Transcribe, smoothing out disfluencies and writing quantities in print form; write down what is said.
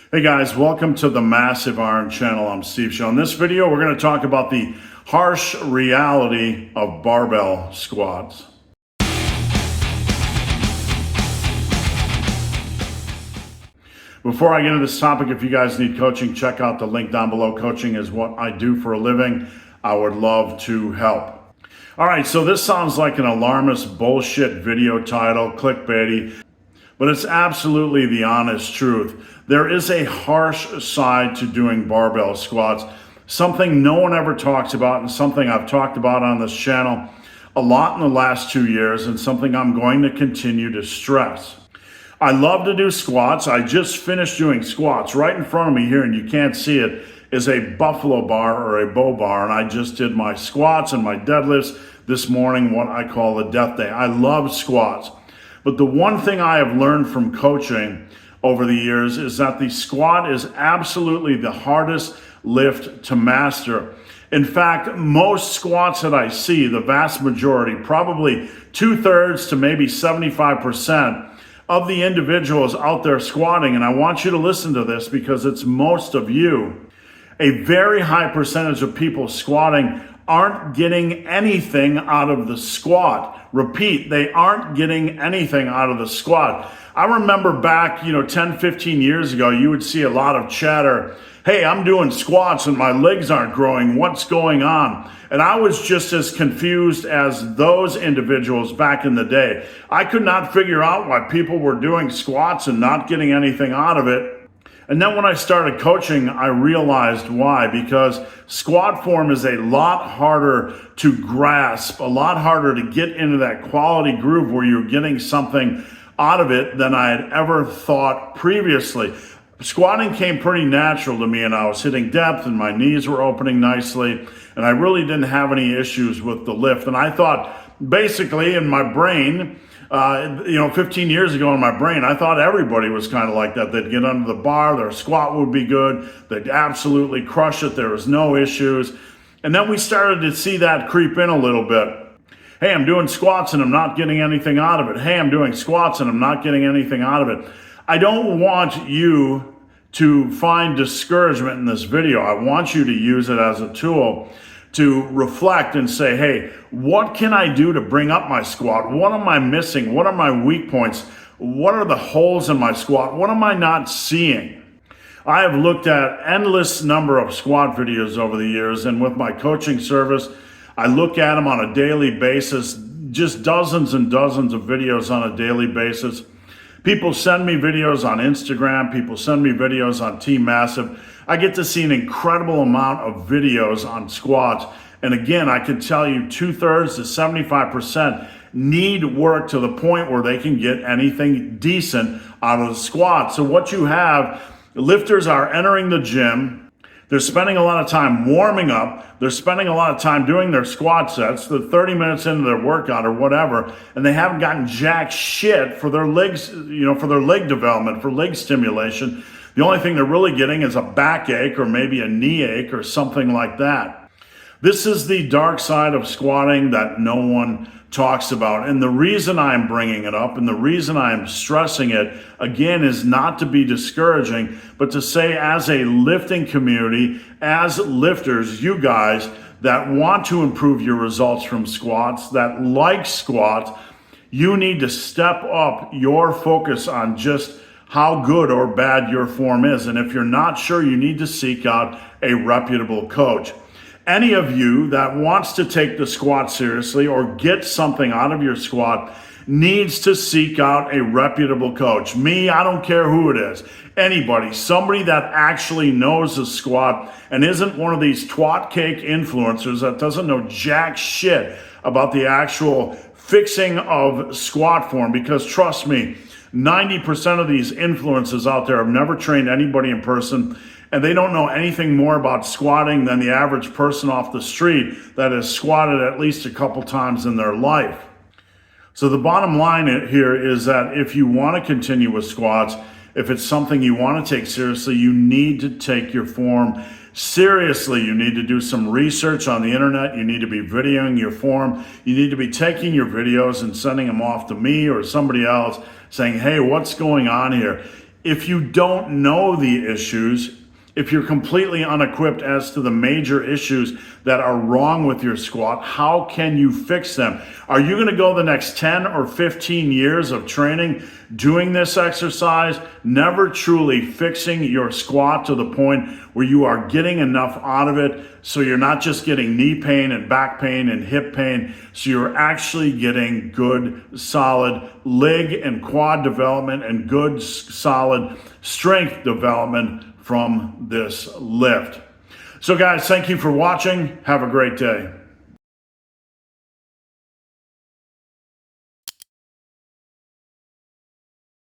Hey guys, welcome to the Massive Iron Channel. I'm Steve Show. In this video, we're going to talk about the harsh reality of barbell squats. Before I get into this topic, if you guys need coaching, check out the link down below. Coaching is what I do for a living. I would love to help. All right, so this sounds like an alarmist bullshit video title, clickbaity, but it's absolutely the honest truth. There is a harsh side to doing barbell squats, something no one ever talks about and something I've talked about on this channel a lot in the last 2 years and something I'm going to continue to stress. I love to do squats. I just finished doing squats. Right in front of me here, and you can't see it, is a buffalo bar or a bow bar, and I just did my squats and my deadlifts this morning, what I call a death day. I love squats. But the one thing I have learned from coaching over the years is that the squat is absolutely the hardest lift to master. In fact, most squats that I see, the vast majority, probably 2/3 to maybe 75% of the individuals out there squatting, and I want you to listen to this because it's most of you, a very high percentage of people squatting aren't getting anything out of the squat. Repeat, they aren't getting anything out of the squat. I remember back, 10, 15 years ago, you would see a lot of chatter. Hey, I'm doing squats and my legs aren't growing. What's going on? And I was just as confused as those individuals back in the day. I could not figure out why people were doing squats and not getting anything out of it. And then when I started coaching, I realized why, because squat form is a lot harder to grasp, a lot harder to get into that quality groove where you're getting something out of it than I had ever thought previously. Squatting came pretty natural to me, and I was hitting depth and my knees were opening nicely, and I really didn't have any issues with the lift. And I thought basically in my brain, 15 years ago in my brain, I thought everybody was kind of like that. They'd get under the bar, their squat would be good, they'd absolutely crush it, there was no issues. And then we started to see that creep in a little bit. Hey, I'm doing squats and I'm not getting anything out of it. Hey, I'm doing squats and I'm not getting anything out of it. I don't want you to find discouragement in this video. I want you to use it as a tool to reflect and say, hey, what can I do to bring up my squat? What am I missing? What are my weak points? What are the holes in my squat? What am I not seeing? I have looked at endless number of squat videos over the years, and with my coaching service, I look at them on a daily basis, just dozens and dozens of videos on a daily basis. People send me videos on Instagram. People send me videos on Team Massive. I get to see an incredible amount of videos on squats. And again, I can tell you 2/3 to 75% need work to the point where they can get anything decent out of the squat. So what you have, lifters are entering the gym. They're spending a lot of time warming up. They're spending a lot of time doing their squat sets. They're 30 minutes into their workout or whatever, and they haven't gotten jack shit for their legs, for their leg development, for leg stimulation. The only thing they're really getting is a backache or maybe a knee ache or something like that. This is the dark side of squatting that no one talks about. And the reason I'm bringing it up and the reason I'm stressing it, again, is not to be discouraging, but to say as a lifting community, as lifters, you guys that want to improve your results from squats, that like squats, you need to step up your focus on just how good or bad your form is. And if you're not sure, you need to seek out a reputable coach. Any of you that wants to take the squat seriously or get something out of your squat needs to seek out a reputable coach. Me, I don't care who it is. Anybody, somebody that actually knows the squat and isn't one of these twat cake influencers that doesn't know jack shit about the actual fixing of squat form. Because trust me, 90% of these influencers out there have never trained anybody in person, and they don't know anything more about squatting than the average person off the street that has squatted at least a couple times in their life. So the bottom line here is that if you want to continue with squats, if it's something you want to take seriously, you need to take your form seriously. You need to do some research on the internet. You need to be videoing your form. You need to be taking your videos and sending them off to me or somebody else saying, hey, what's going on here? if you don't know the issues, if you're completely unequipped as to the major issues that are wrong with your squat, how can you fix them? Are you going to go the next 10 or 15 years of training doing this exercise, never truly fixing your squat to the point where you are getting enough out of it so you're not just getting knee pain and back pain and hip pain, so you're actually getting good, solid leg and quad development and good, solid strength development from this lift? So guys, thank you for watching. Have a great day.